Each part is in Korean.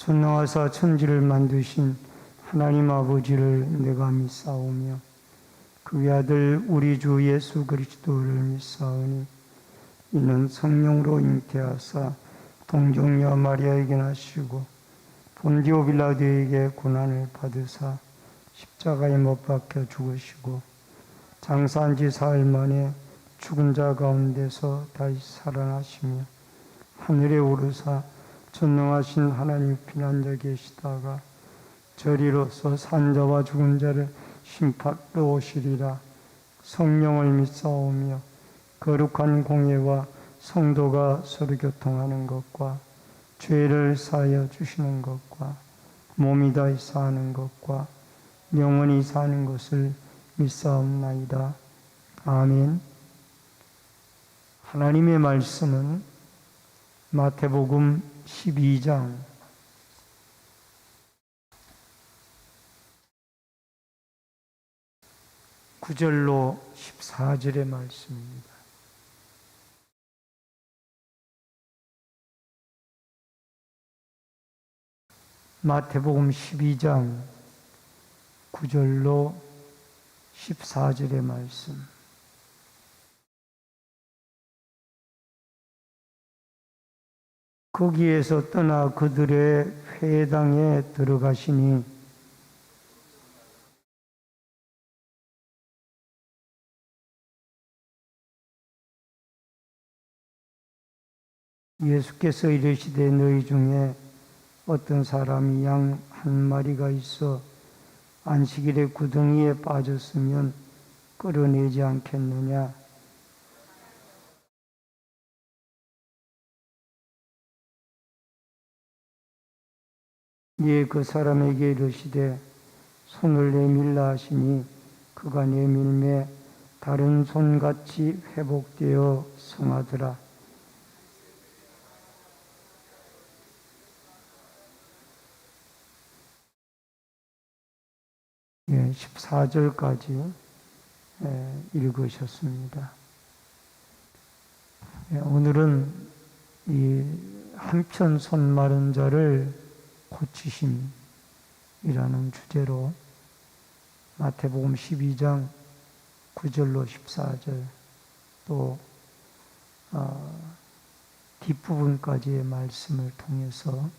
전능하사 천지를 만드신 하나님 아버지를 내가 믿사오며 그의 아들 우리 주 예수 그리스도를 믿사오니 이는 성령으로 잉태하사 동정녀 마리아에게 나시고 본디오 빌라도에게 고난을 받으사 십자가에 못 박혀 죽으시고 장사한 지 사흘 만에 죽은 자 가운데서 다시 살아나시며 하늘에 오르사 전능하신 하나님 피난자 계시다가 저리로서 산자와 죽은 자를 심판하러 오시리라. 성령을 믿사오며 거룩한 공예와 성도가 서로 교통하는 것과 죄를 사하여 주시는 것과 몸이 다시 사는 것과 영원히 사는 것을 믿사옵나이다. 아멘. 하나님의 말씀은 마태복음 12장 9절로 14절의 말씀입니다. 마태복음 12장 9절로 14절의 말씀. 거기에서 떠나 그들의 회당에 들어가시니 예수께서 이르시되 너희 중에 어떤 사람이 양 한 마리가 있어 안식일에 구덩이에 빠졌으면 끌어내지 않겠느냐? 이에 그 사람에게 이르시되 손을 내밀라 하시니 그가 내밀매 다른 손같이 회복되어 성하더라. 14절까지 읽으셨습니다. 오늘은 이 한편 손 마른 자를 고치심이라는 주제로 마태복음 12장 9절로 14절 또 뒷부분까지의 말씀을 통해서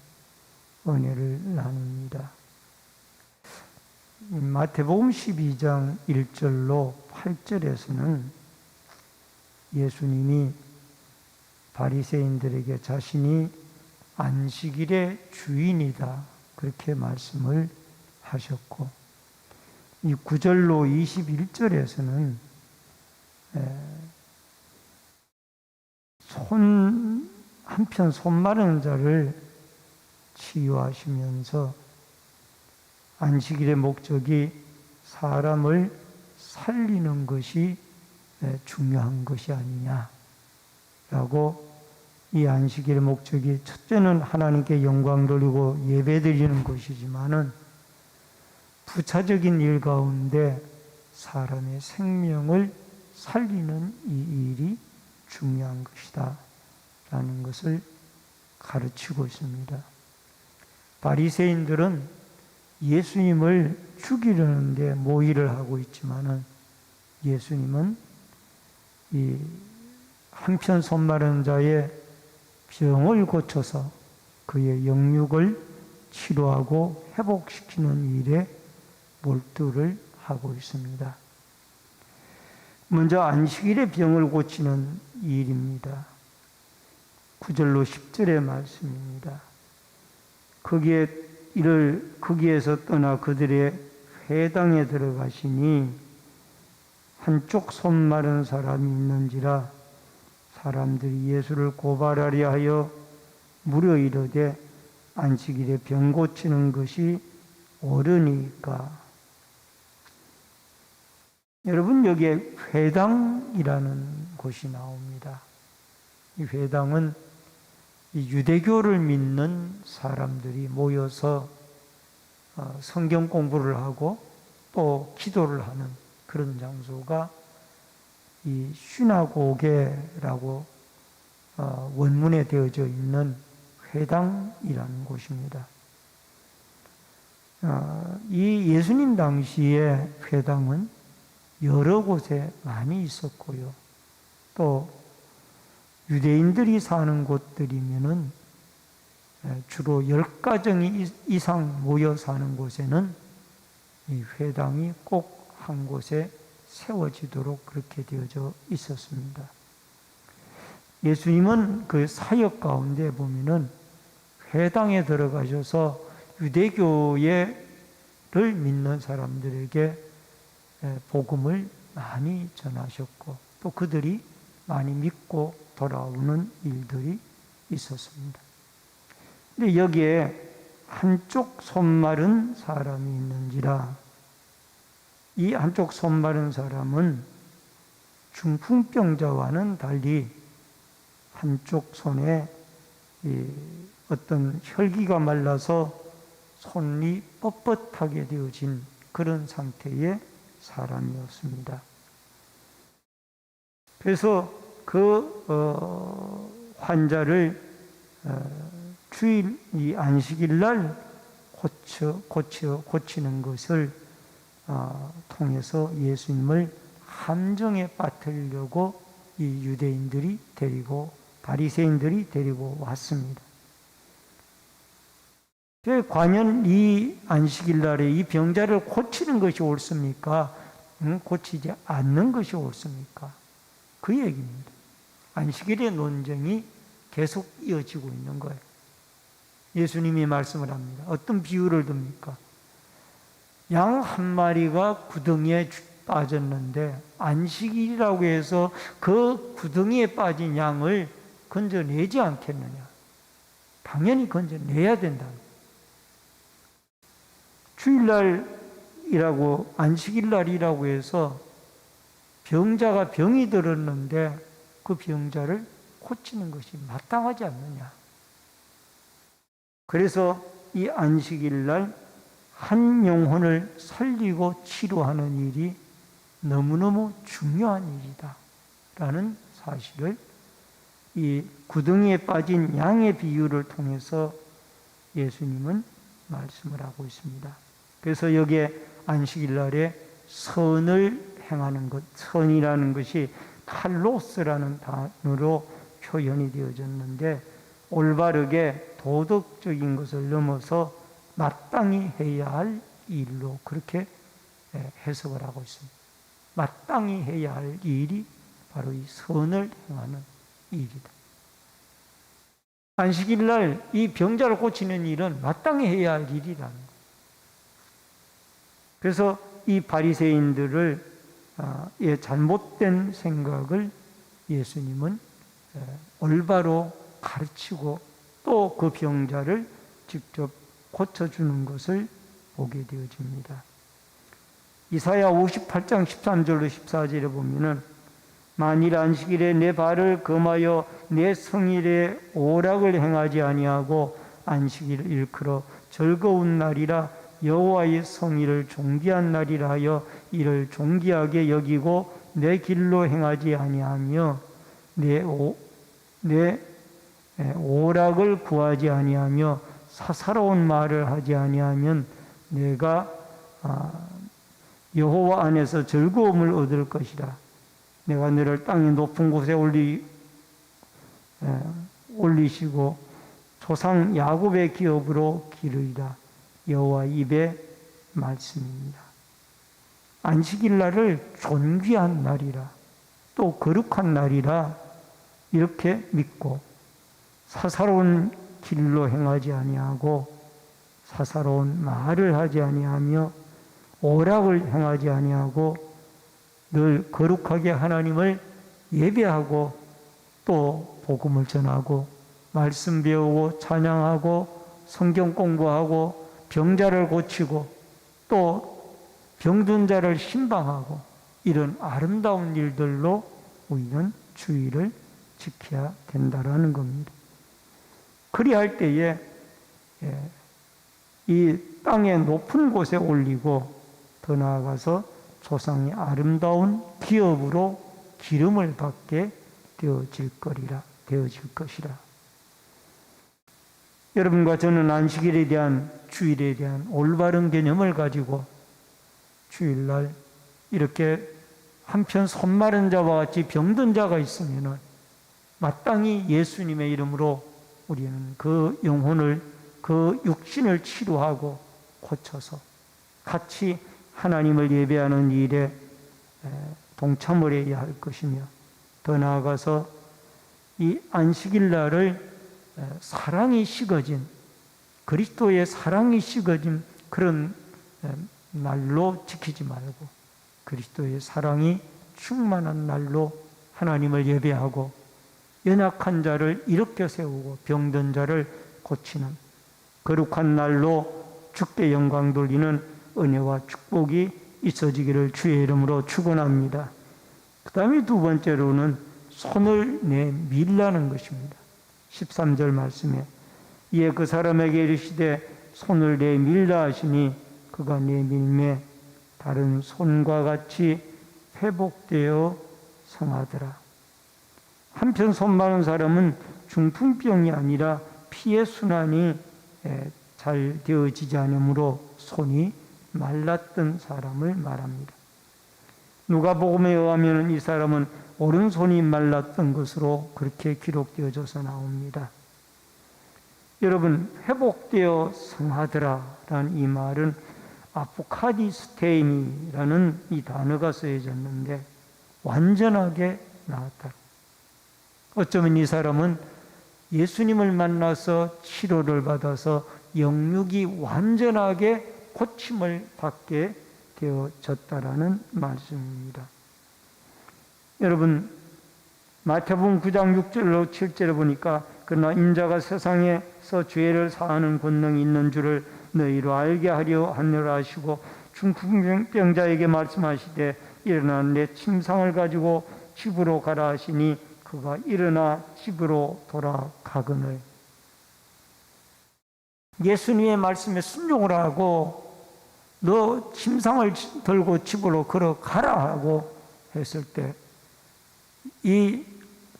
은혜를 나눕니다. 마태복음 12장 1절로 8절에서는 예수님이 바리새인들에게 자신이 안식일의 주인이다 그렇게 말씀을 하셨고 이 9절로 21절에서는 한편 손 마른 자를 치유하시면서 안식일의 목적이 사람을 살리는 것이 중요한 것이 아니냐라고 이 안식일의 목적이 첫째는 하나님께 영광 돌리고 예배 드리는 것이지만은 부차적인 일 가운데 사람의 생명을 살리는 이 일이 중요한 것이다 라는 것을 가르치고 있습니다. 바리새인들은 예수님을 죽이려는데 모의를 하고 있지만은 예수님은 이 한편 손 마른 자의 병을 고쳐서 그의 영육을 치료하고 회복시키는 일에 몰두를 하고 있습니다. 먼저 안식일의 병을 고치는 일입니다. 9절로 10절의 말씀입니다. 거기에서 떠나 그들의 회당에 들어가시니 한쪽 손 마른 사람이 있는지라 사람들이 예수를 고발하려 하여 물어 이르되 안식일에 병 고치는 것이 옳으니까. 여러분 여기에 회당이라는 곳이 나옵니다. 이 회당은 이 유대교를 믿는 사람들이 모여서 성경 공부를 하고 또 기도를 하는 그런 장소가 이 시나고게라고 원문에 되어져 있는 회당이라는 곳입니다. 이 예수님 당시에 회당은 여러 곳에 많이 있었고요. 또 유대인들이 사는 곳들이면은 주로 10가정 이상 모여 사는 곳에는 이 회당이 꼭 한 곳에 세워지도록 그렇게 되어져 있었습니다. 예수님은 그 사역 가운데 보면은 회당에 들어가셔서 유대교회를 믿는 사람들에게 복음을 많이 전하셨고 또 그들이 많이 믿고 돌아오는 일들이 있었습니다. 근데 여기에 한쪽 손 마른 사람이 있는지라, 이 한쪽 손 마른 사람은 중풍병자와는 달리 한쪽 손에 어떤 혈기가 말라서 손이 뻣뻣하게 되어진 그런 상태의 사람이었습니다. 그래서 그 환자를 주일 이 안식일 날 고치는 것을 통해서 예수님을 함정에 빠뜨리려고 이 유대인들이 바리새인들이 데리고 왔습니다. 과연 이 안식일 날에 이 병자를 고치는 것이 옳습니까? 고치지 않는 것이 옳습니까? 그 얘기입니다. 안식일의 논쟁이 계속 이어지고 있는 거예요. 예수님이 말씀을 합니다. 어떤 비유를 듭니까? 양 한 마리가 구덩이에 빠졌는데 안식일이라고 해서 그 구덩이에 빠진 양을 건져내지 않겠느냐? 당연히 건져내야 된다. 주일날이라고 안식일날이라고 해서 병자가 병이 들었는데 그 병자를 고치는 것이 마땅하지 않느냐? 그래서 이 안식일날 한 영혼을 살리고 치료하는 일이 너무너무 중요한 일이다 라는 사실을 이 구덩이에 빠진 양의 비유를 통해서 예수님은 말씀을 하고 있습니다. 그래서 여기에 안식일날에 선을 행하는 것, 선이라는 것이 칼로스라는 단어로 표현이 되어졌는데 올바르게 도덕적인 것을 넘어서 마땅히 해야 할 일로 그렇게 해석을 하고 있습니다. 마땅히 해야 할 일이 바로 이 선을 행하는 일이다. 안식일날 이 병자를 고치는 일은 마땅히 해야 할 일이라는 거예요. 그래서 이 바리새인들을 잘못된 생각을 예수님은 올바로 가르치고 또 그 병자를 직접 고쳐주는 것을 보게 되어집니다. 이사야 58장 13절로 14절에 보면은 만일 안식일에 내 발을 금하여 내 성일에 오락을 행하지 아니하고 안식일을 일컬어 즐거운 날이라 여호와의 성일을 존귀한 날이라 하여 이를 존귀하게 여기고 내 길로 행하지 아니하며 내 오락을 구하지 아니하며 사사로운 말을 하지 아니하면 내가 여호와 안에서 즐거움을 얻을 것이라. 내가 너를 땅의 높은 곳에 올리시고 조상 야곱의 기업으로 기르리라. 여호와 입의 말씀입니다. 안식일 날을 존귀한 날이라 또 거룩한 날이라 이렇게 믿고 사사로운 길로 행하지 아니하고 사사로운 말을 하지 아니하며 오락을 행하지 아니하고 늘 거룩하게 하나님을 예배하고 또 복음을 전하고 말씀 배우고 찬양하고 성경 공부하고 병자를 고치고 또 병든 자를 신방하고 이런 아름다운 일들로 우리는 주의를 지켜야 된다라는 겁니다. 그리할 때에 이 땅의 높은 곳에 올리고 더 나아가서 조상의 아름다운 기업으로 기름을 받게 되어질 것이라. 여러분과 저는 안식일에 대한 주일에 대한 올바른 개념을 가지고 주일날 이렇게 한편 손 마른 자와 같이 병든 자가 있으면은 마땅히 예수님의 이름으로 우리는 그 영혼을, 그 육신을 치료하고 고쳐서 같이 하나님을 예배하는 일에 동참을 해야 할 것이며, 더 나아가서 이 안식일 날을 사랑이 식어진, 그리스도의 사랑이 식어진 그런 날로 지키지 말고 그리스도의 사랑이 충만한 날로 하나님을 예배하고 연약한 자를 일으켜 세우고 병든 자를 고치는 거룩한 날로 주께 영광 돌리는 은혜와 축복이 있어지기를 주의 이름으로 축원합니다. 그 다음에 두 번째로는 손을 내밀라는 것입니다. 13절 말씀에 이에 그 사람에게 이르시되 손을 내밀라 하시니 그가 내밀매 다른 손과 같이 회복되어 성하더라. 한편 손 마른 사람은 중풍병이 아니라 피의 순환이 잘 되어지지 않으므로 손이 말랐던 사람을 말합니다. 누가복음에 의하면 이 사람은 오른손이 말랐던 것으로 그렇게 기록되어져서 나옵니다. 여러분, 회복되어 성하더라라는 이 말은 아포카디스테인이라는 이 단어가 쓰여졌는데 완전하게 나았다. 어쩌면 이 사람은 예수님을 만나서 치료를 받아서 영육이 완전하게 고침을 받게 되어졌다라는 말씀입니다. 여러분, 마태복음 9장 6절로 7절에 보니까 그러나 인자가 세상에서 죄를 사하는 권능이 있는 줄을 너희로 알게 하려 하느라 하시고 중풍병자에게 말씀하시되 일어나 내 침상을 가지고 집으로 가라 하시니 그가 일어나 집으로 돌아가거늘. 예수님의 말씀에 순종을 하고 너 침상을 들고 집으로 걸어가라 하고 했을 때 이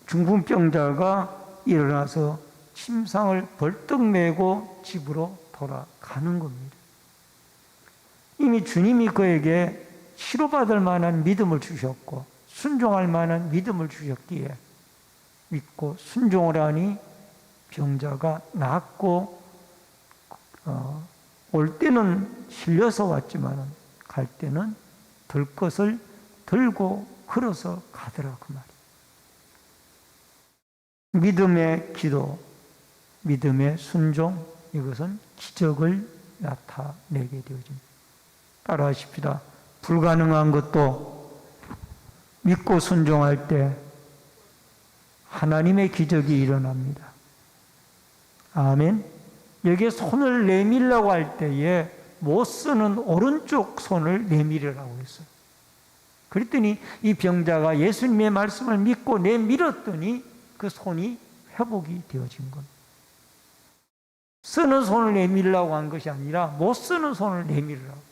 중풍병자가 일어나서 침상을 벌떡 메고 집으로 돌아가는 겁니다. 이미 주님이 그에게 치료받을 만한 믿음을 주셨고 순종할 만한 믿음을 주셨기에 믿고 순종을 하니 병자가 낫고 올 때는 실려서 왔지만 갈 때는 들 것을 들고 걸어서 가더라 그 말이에요. 믿음의 기도, 믿음의 순종, 이것은 기적을 나타내게 되어집니다. 따라하십시다. 불가능한 것도 믿고 순종할 때 하나님의 기적이 일어납니다. 아멘. 여기에 손을 내밀라고 할 때에 못 쓰는 오른쪽 손을 내밀으라고 했어요. 그랬더니 이 병자가 예수님의 말씀을 믿고 내밀었더니 그 손이 회복이 되어진 겁니다. 쓰는 손을 내밀라고 한 것이 아니라 못 쓰는 손을 내밀으라고.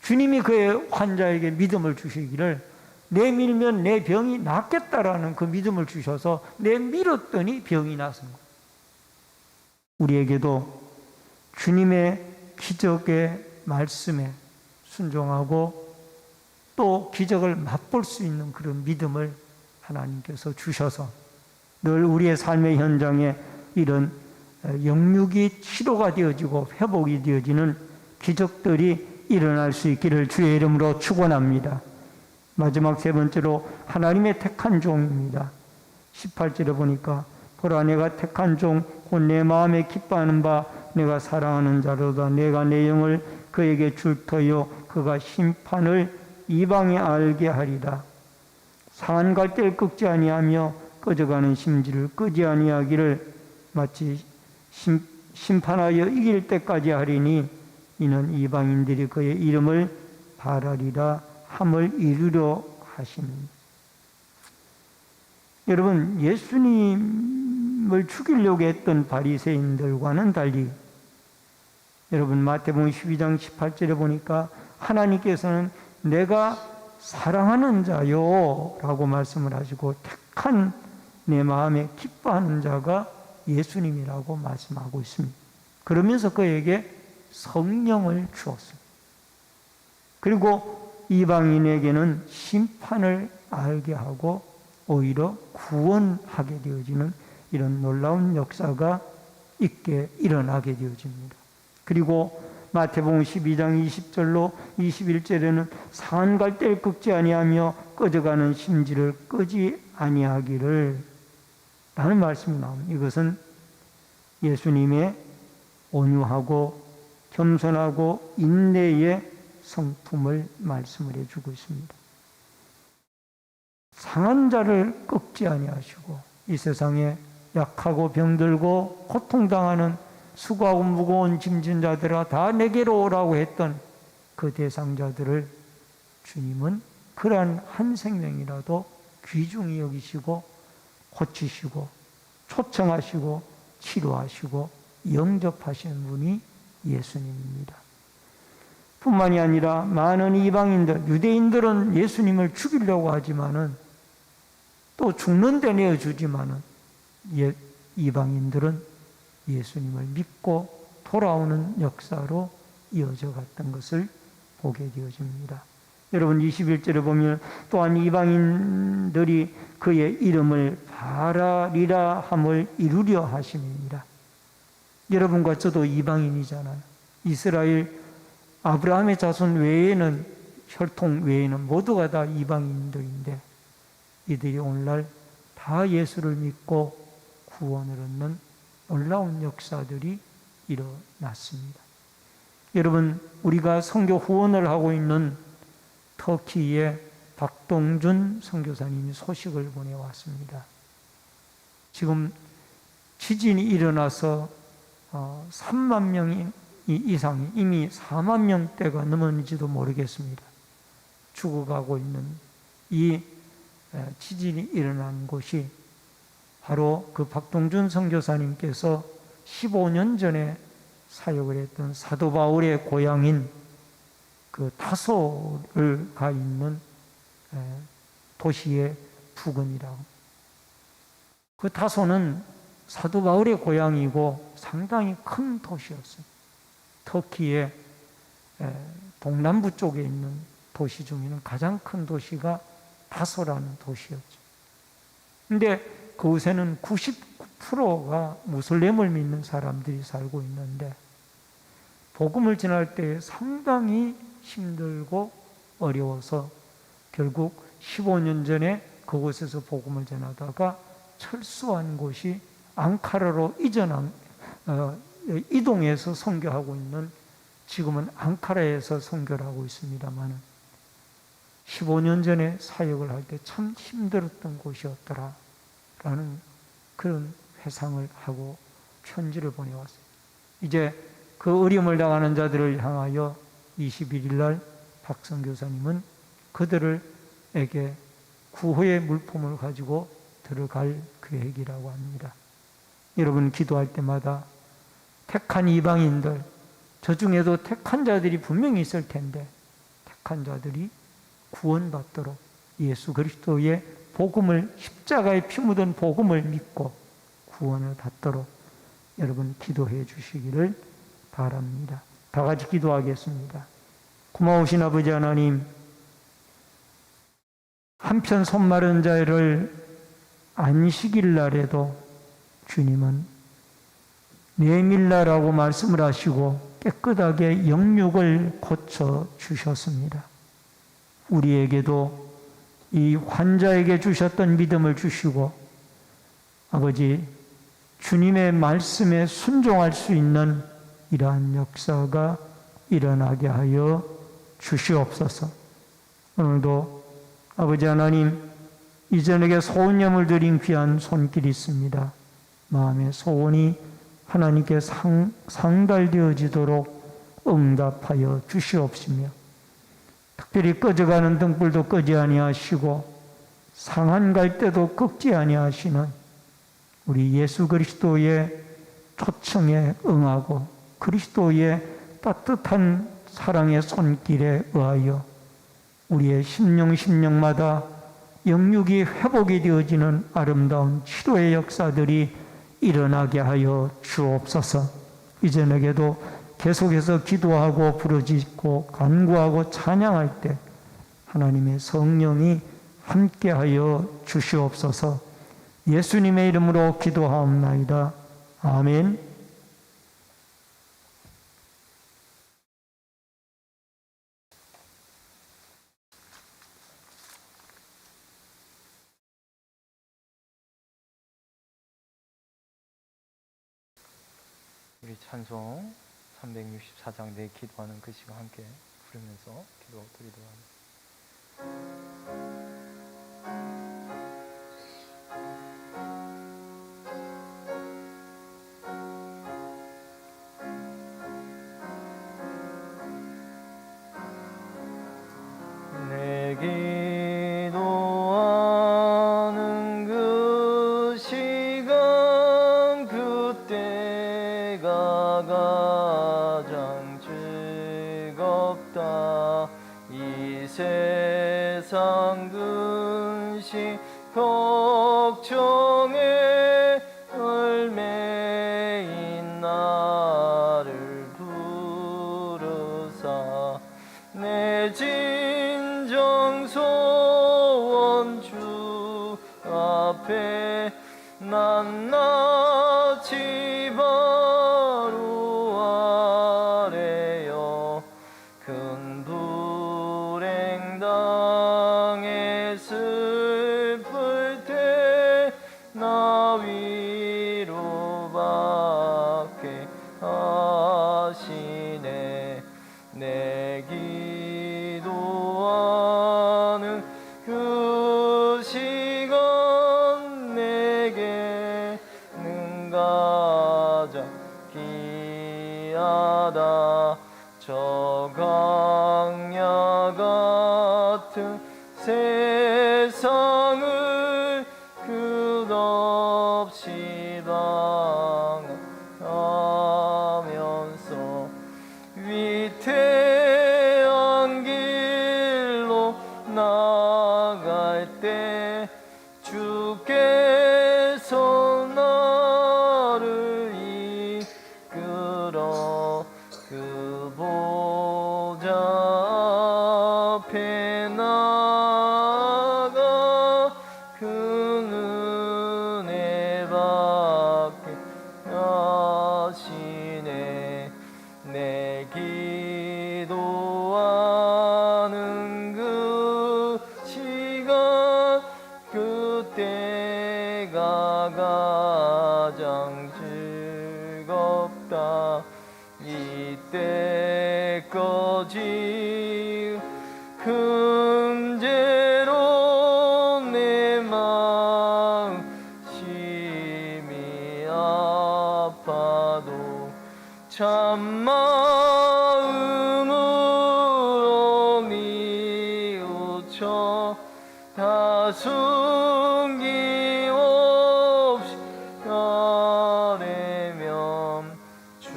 주님이 그의 환자에게 믿음을 주시기를 내밀면 내 병이 낫겠다라는 그 믿음을 주셔서 내밀었더니 병이 나선 거예요. 우리에게도 주님의 기적의 말씀에 순종하고 또 기적을 맛볼 수 있는 그런 믿음을 하나님께서 주셔서 늘 우리의 삶의 현장에 이런 영육이 치료가 되어지고 회복이 되어지는 기적들이 일어날 수 있기를 주의 이름으로 축원합니다. 마지막 세 번째로 하나님의 택한 종입니다. 18절에 보니까 보라 내가 택한 종 곧 내 마음에 기뻐하는 바 내가 사랑하는 자로다. 내가 내 영을 그에게 줄 터요 그가 심판을 이방에 알게 하리라. 상한 갈대를 꺾지 아니하며 꺼져가는 심지를 끄지 아니하기를 마치 심판하여 이길 때까지 하리니 이는 이방인들이 그의 이름을 바라리라 함을 이루려 하십니다. 여러분, 예수님을 죽이려고 했던 바리새인들과는 달리 여러분 마태복음 12장 18절에 보니까 하나님께서는 내가 사랑하는 자요 라고 말씀을 하시고 택한 내 마음에 기뻐하는 자가 예수님이라고 말씀하고 있습니다. 그러면서 그에게 성령을 주었습니다. 그리고 이방인에게는 심판을 알게 하고 오히려 구원하게 되어지는 이런 놀라운 역사가 있게 일어나게 되어집니다. 그리고 마태복음 12장 20절로 21절에는 상한 갈대를 꺾지 아니하며 꺼져가는 심지를 끄지 아니하기를 라는 말씀이 나옵니다. 이것은 예수님의 온유하고 겸손하고 인내의 성품을 말씀을 해주고 있습니다. 상한 자를 꺾지 아니하시고 이 세상에 약하고 병들고 고통당하는 수고하고 무거운 짐진 자들아 다 내게로 오라고 했던 그 대상자들을 주님은 그러한 한 생명이라도 귀중히 여기시고 고치시고 초청하시고 치료하시고 영접하시는 분이 예수님입니다. 뿐만이 아니라 많은 이방인들, 유대인들은 예수님을 죽이려고 하지만은 또 죽는 데 내어주지만은 이방인들은 예수님을 믿고 돌아오는 역사로 이어져 갔던 것을 보게 되어집니다. 여러분 21절에 보면 또한 이방인들이 그의 이름을 바라리라 함을 이루려 하심입니다. 여러분과 저도 이방인이잖아요. 이스라엘 아브라함의 자손 외에는 혈통 외에는 모두가 다 이방인들인데 이들이 오늘날 다 예수를 믿고 구원을 얻는 놀라운 역사들이 일어났습니다. 여러분 우리가 선교 후원을 하고 있는 터키의 박동준 선교사님이 소식을 보내왔습니다. 지금 지진이 일어나서 3만 명 이상이 이미 4만 명대가 넘었는지도 모르겠습니다. 죽어가고 있는 이 지진이 일어난 곳이 바로 그 박동준 선교사님께서 15년 전에 사역을 했던 사도 바울의 고향인 그 타소를 가 있는 도시의 부근이라고. 그 타소는 사도 바울의 고향이고 상당히 큰 도시였어요. 터키의 동남부 쪽에 있는 도시 중에는 가장 큰 도시가 타소라는 도시였죠. 근데 그곳에는 99%가 무슬림을 믿는 사람들이 살고 있는데 복음을 전할 때 상당히 힘들고 어려워서 결국 15년 전에 그곳에서 복음을 전하다가 철수한 곳이 앙카라로 이동해서 선교하고 있는 지금은 앙카라에서 선교를 하고 있습니다만 15년 전에 사역을 할 때 참 힘들었던 곳이었더라 라는 그런 회상을 하고 편지를 보내왔어요. 이제 그 어려움을 당하는 자들을 향하여 21일 날 박성 교사님은 그들에게 구호의 물품을 가지고 들어갈 계획이라고 합니다. 여러분 기도할 때마다 택한 이방인들, 저 중에도 택한 자들이 분명히 있을 텐데 택한 자들이 구원받도록 예수 그리스도의 복음을 십자가에 피 묻은 복음을 믿고 구원을 받도록 여러분 기도해 주시기를 바랍니다. 다 같이 기도하겠습니다. 고마우신 아버지 하나님, 한편 손 마른 자를 안식일 날에도 주님은 내밀라라고 말씀을 하시고 깨끗하게 영육을 고쳐 주셨습니다. 우리에게도 이 환자에게 주셨던 믿음을 주시고 아버지 주님의 말씀에 순종할 수 있는 이러한 역사가 일어나게 하여 주시옵소서. 오늘도 아버지 하나님 이전에게 소원염을 드린 귀한 손길이 있습니다. 마음의 소원이 하나님께 상달되어지도록 응답하여 주시옵시며 특별히 꺼져가는 등불도 끄지 아니하시고 상한 갈대도 꺾지 아니하시는 우리 예수 그리스도의 초청에 응하고 그리스도의 따뜻한 사랑의 손길에 의하여 우리의 심령마다 영육이 회복이 되어지는 아름다운 치료의 역사들이 일어나게 하여 주옵소서. 이 저녁에도 계속해서 기도하고 부르짖고 간구하고 찬양할 때 하나님의 성령이 함께하여 주시옵소서. 예수님의 이름으로 기도하옵나이다. 아멘. 우리 찬송 364장 내 기도하는 그 시간 함께 부르면서 기도 드리도록 합니다. 내 기도하는 그 시간 그때가 가장 즐겁다. 이 세상 근심 걱정에 얽매인 나를 부르사 내 진정 소원 주 앞에 낱낱이 바로 아래요. 큰 불행 당해 슬플 때 나 위로받게 하시네. 내 기도하는 그 시간 내게는 가장 귀하다. 저 광야 같은 세상을 끝없이 방황하면서 위태한 길로 나갈 때 주께서 나를 이끌어 그 보좌 앞에 나가 그 은혜 받게 하시네. 내 기도하는 그 시간 그때가 가장 즐겁다. 이때까지 금제로 내 마음 심히 아파도 참마음으로 뉘우쳐 다 숨김없이 아뢰면 주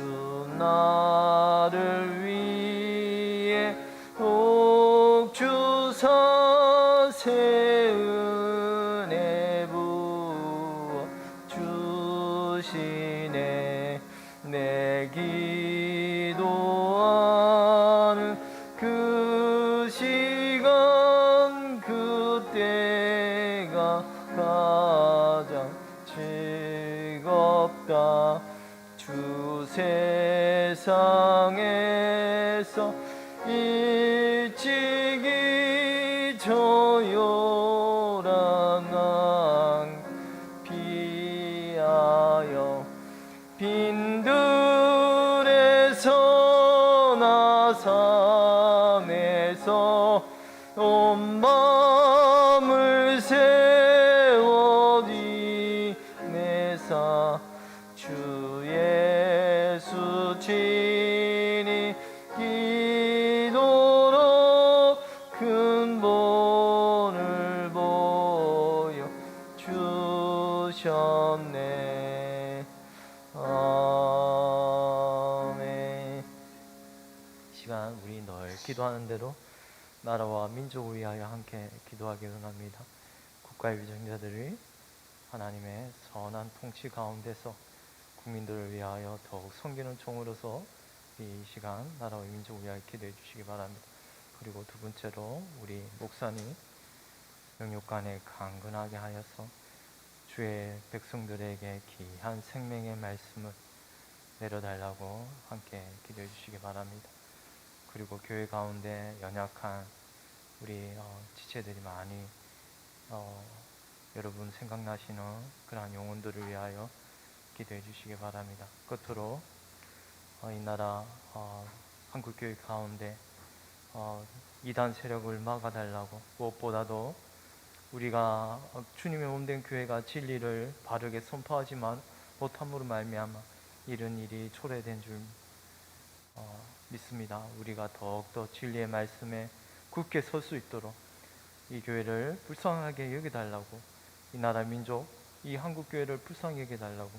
나를 위해 옥주사 새 은혜 부어 주시네. 내 기도하는 그 시간 그때가 가장 즐겁다. 주 세상에서 일찍이 저요란한 피하여 빈들에서 나삼에서 온 마음을 세워디 내사 주 예수 친히 기도로 큰 본을 보여 주셨네. 아멘. 시간 우리 늘 기도하는 대로 나라와 민족을 위하여 함께 기도하기 원합니다. 국가의 위정자들이 하나님의 선한 통치 가운데서 국민들을 위하여 더욱 섬기는 종으로서 이 시간 나라와 민족을 위하여 기도해 주시기 바랍니다. 그리고 두 번째로 우리 목사님 영육간에 강건하게 하여서 주의 백성들에게 귀한 생명의 말씀을 내려달라고 함께 기도해 주시기 바랍니다. 그리고 교회 가운데 연약한 우리 지체들이 많이 여러분 생각나시는 그러한 영혼들을 위하여 기도해 주시기 바랍니다. 끝으로 이 나라 한국교회 가운데 이단 세력을 막아달라고, 무엇보다도 우리가 주님의 몸된 교회가 진리를 바르게 선포하지만 못함으로 말미암아 이런 일이 초래된 줄 믿습니다. 우리가 더욱더 진리의 말씀에 굳게 설 수 있도록 이 교회를 불쌍하게 여겨달라고, 이 나라 민족, 이 한국교회를 불쌍히 여겨달라고,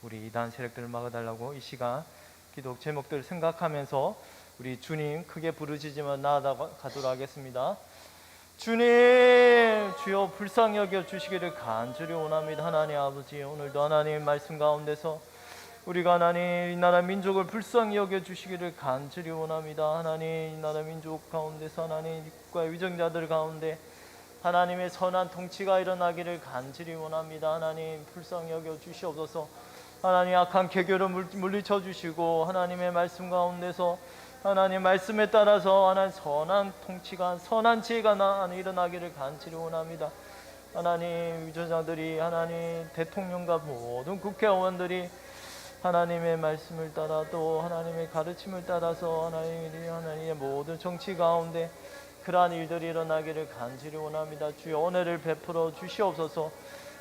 우리 이단 세력들을 막아달라고 이 시간 기도 제목들을 생각하면서 우리 주님 크게 부르짖으며 나아가도록 하겠습니다. 주님, 주여 불쌍히 여겨 주시기를 간절히 원합니다. 하나님 아버지, 오늘도 하나님의 말씀 가운데서 우리가 하나님 이 나라 민족을 불쌍히 여겨 주시기를 간절히 원합니다. 하나님 이 나라 민족 가운데서 하나님 국가의 위정자들 가운데 하나님의 선한 통치가 일어나기를 간절히 원합니다. 하나님 불쌍히 여겨 주시옵소서. 하나님 악한 개교를 물리쳐 주시고 하나님의 말씀 가운데서 하나님 말씀에 따라서 하나님 선한 통치가, 선한 지혜가 일어나기를 간절히 원합니다. 하나님 위조자들이, 하나님 대통령과 모든 국회의원들이 하나님의 말씀을 따라 또 하나님의 가르침을 따라서 하나님의 모든 정치 가운데 그러한 일들이 일어나기를 간절히 원합니다. 주여 은혜를 베풀어 주시옵소서.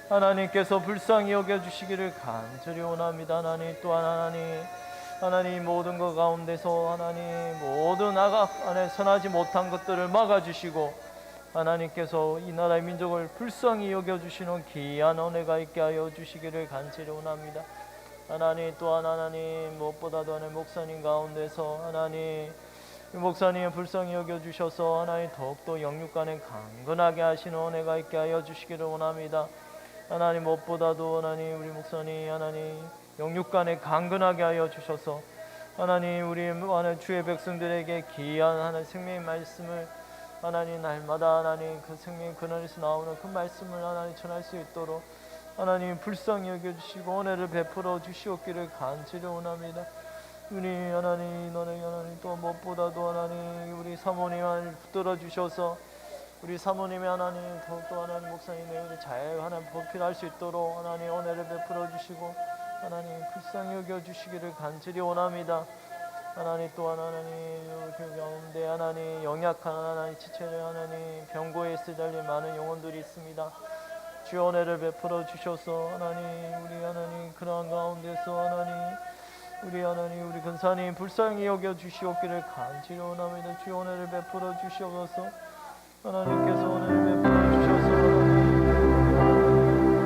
하나님께서 불쌍히 여겨주시기를 간절히 원합니다. 하나님 또한 하나님 모든 것 가운데서 하나님 모든 안에 선하지 못한 것들을 막아주시고 하나님께서 이 나라의 민족을 불쌍히 여겨주시는 귀한 은혜가 있게 하여 주시기를 간절히 원합니다. 하나님 또한 하나님 무엇보다도 하나님 목사님 가운데서 하나님 목사님 불쌍히 여겨주셔서 하나님 더욱더 영육간에 강건하게 하시는 은혜가 있게 하여 주시기를 원합니다. 하나님 무엇보다도 하나님 우리 목사님 하나님 영육간에 강건하게 하여 주셔서 하나님 우리 주의 백성들에게 귀한 하나님 생명의 말씀을 하나님 날마다 하나님 그 생명의 근원에서 나오는 그 말씀을 하나님 전할 수 있도록 하나님 불쌍히 여겨주시고 은혜를 베풀어 주시옵기를 간절히 원합니다. 우리 하나님 또 무엇보다도 하나님 우리 사모님 하나님 붙들어 주셔서 우리 사모님의 하나님 더욱더 하나님 목사님의 은혜 잘 하나님 보필할 수 있도록 하나님 은혜를 베풀어 주시고 하나님 불쌍히 여겨 주시기를 간절히 원합니다. 하나님 또한 하나님 그 가운데 하나님 연약한 하나님 지체를 하나님 병고에 쓰달린 많은 영혼들이 있습니다. 주여 은혜를 베풀어 주셔서 하나님 우리 하나님 그러한 가운데서 하나님 우리 근사님 불쌍히 여겨 주시옵기를 간절히 원합니다. 주여 은혜를 베풀어 주시옵소서. 하나님께서 은혜를 베풀어 주셔서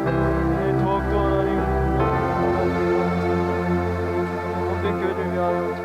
하나님 더욱더 하나님 모든 교회를 위하여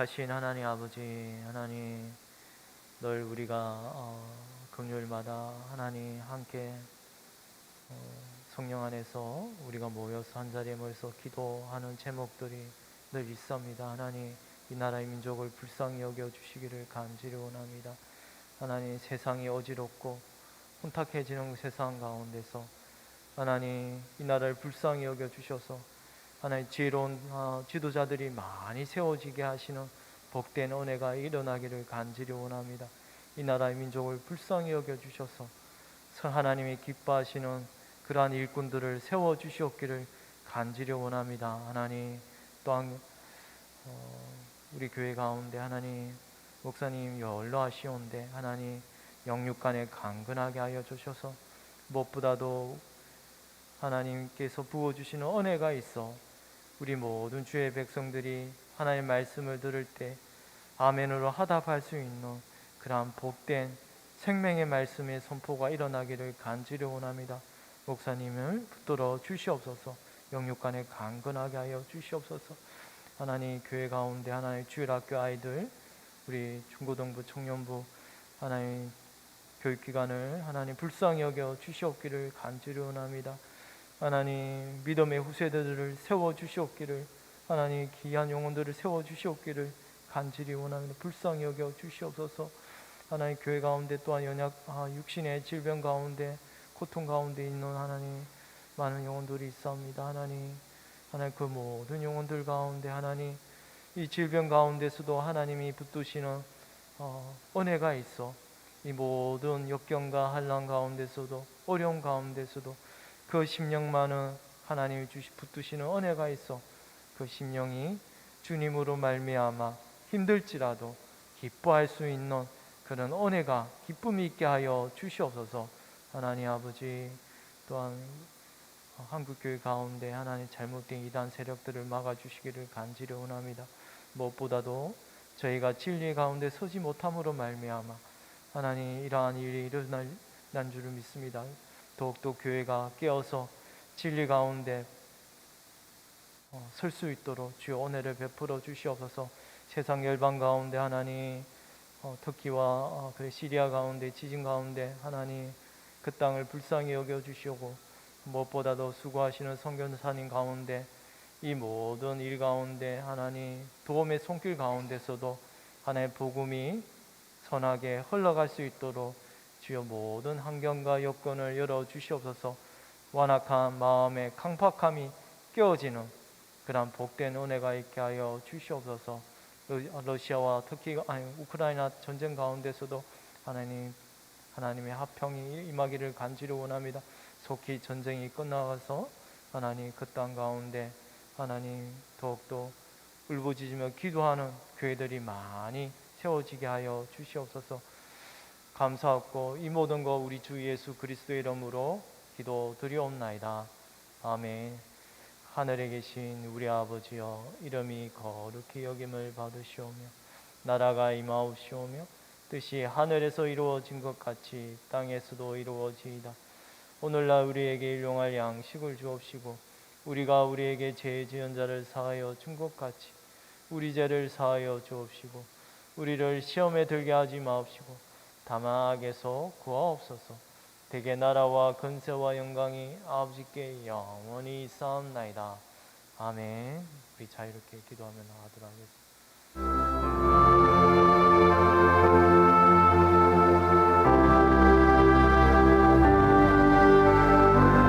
거룩하신 하나님 아버지, 하나님 늘 우리가 금요일마다 하나님 함께 성령 안에서 우리가 모여서 한자리에 모여서 기도하는 제목들이 늘 있습니다. 하나님 이 나라의 민족을 불쌍히 여겨 주시기를 간절히 원합니다. 하나님 세상이 어지럽고 혼탁해지는 세상 가운데서 하나님 이 나라를 불쌍히 여겨 주셔서 하나님 지혜로운 지도자들이 많이 세워지게 하시는 복된 은혜가 일어나기를 간절히 원합니다. 이 나라의 민족을 불쌍히 여겨 주셔서 하나님이 기뻐하시는 그러한 일꾼들을 세워 주시옵기를 간절히 원합니다. 하나님 또한 우리 교회 가운데 하나님 목사님 연로하시온데 하나님 영육간에 강건하게 하여 주셔서 무엇보다도 하나님께서 부어주시는 은혜가 있어 우리 모든 주의 백성들이 하나님의 말씀을 들을 때 아멘으로 화답할 수 있는 그러한 복된 생명의 말씀의 선포가 일어나기를 간절히 원합니다. 목사님을 붙들어 주시옵소서. 영육간에 강건하게 하여 주시옵소서. 하나님 교회 가운데 하나님 주일학교 아이들 우리 중고등부 청년부 하나님 교육기관을 하나님 불쌍히 여겨 주시옵기를 간절히 원합니다. 하나님 믿음의 후세대들을 세워 주시옵기를 하나님 귀한 영혼들을 세워 주시옵기를 간절히 원합니다. 불쌍히 여겨 주시옵소서. 하나님 교회 가운데 또한 연약 육신의 질병 가운데 고통 가운데 있는 하나님 많은 영혼들이 있사옵니다. 하나님 그 모든 영혼들 가운데 하나님 이 질병 가운데서도 하나님이 붙드시는 은혜가 있어 이 모든 역경과 환난 가운데서도 어려움 가운데서도 그 심령만은 하나님이 붙드시는 은혜가 있어 그 심령이 주님으로 말미암아 힘들지라도 기뻐할 수 있는 그런 은혜가 기쁨이 있게 하여 주시옵소서. 하나님 아버지 또한 한국교회 가운데 하나님 잘못된 이단 세력들을 막아주시기를 간절히 원합니다. 무엇보다도 저희가 진리 가운데 서지 못함으로 말미암아 하나님 이러한 일이 일어날 줄을 믿습니다. 더욱더 교회가 깨어서 진리 가운데 설 수 있도록 주여 은혜를 베풀어 주시옵소서. 세상 열방 가운데 하나님 터키와 시리아 가운데 지진 가운데 하나님 그 땅을 불쌍히 여겨 주시고 무엇보다도 수고하시는 선교사님 가운데 이 모든 일 가운데 하나님 도움의 손길 가운데서도 하나님의 복음이 선하게 흘러갈 수 있도록 주여 모든 환경과 여건을 열어주시옵소서. 완악한 마음의 강팍함이 깨어지는 그런 복된 은혜가 있게 하여 주시옵소서. 러시아와 우크라이나 전쟁 가운데서도 하나님의 화평이 임하기를 간절히 원합니다. 속히 전쟁이 끝나가서 하나님 그 땅 가운데 하나님 더욱더 울부짖으며 기도하는 교회들이 많이 세워지게 하여 주시옵소서. 감사하고 이 모든 거 우리 주 예수 그리스도의 이름으로 기도드리옵나이다. 아멘. 하늘에 계신 우리 아버지여, 이름이 거룩히 여김을 받으시오며 나라가 임하옵시오며 뜻이 하늘에서 이루어진 것 같이 땅에서도 이루어지이다. 오늘날 우리에게 일용할 양식을 주옵시고 우리가 우리에게 죄 지은 자를 사하여 준 것 같이 우리 죄를 사하여 주옵시고 우리를 시험에 들게 하지 마옵시고 다만 악에서 구하옵소서. 대개 나라와 근세와 영광이 아버지께 영원히 있사옵나이다. 아멘. 우리 자유롭게 기도하며 나아가도록 하겠습니다.